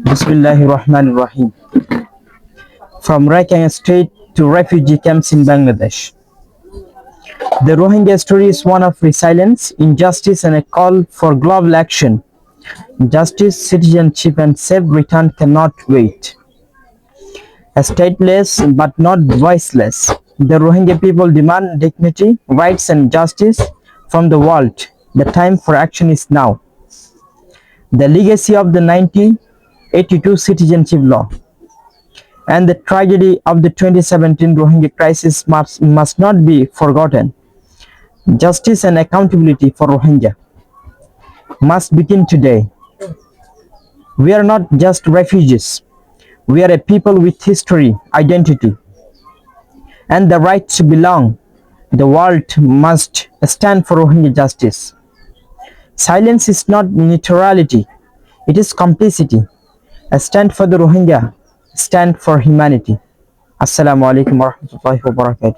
Bismillahir Rahmanir Rahim. From Rakhine State to refugee camps in Bangladesh. The Rohingya story is one of resilience, injustice, and a call for global action. Justice, citizenship, and safe return cannot wait. Stateless but not voiceless, the Rohingya people demand dignity, rights, and justice from the world. The time for action is now. The legacy of the 1982 citizenship law and the tragedy of the 2017 Rohingya crisis must not be forgotten. Justice and accountability for Rohingya must begin today. We are not just refugees. We are a people with history, identity, and the right to belong. The world must stand for Rohingya justice. Silence is not neutrality, it is complicity. A stand for the Rohingya, stand for humanity. Assalamu alaikum warahmatullahi wabarakatuh.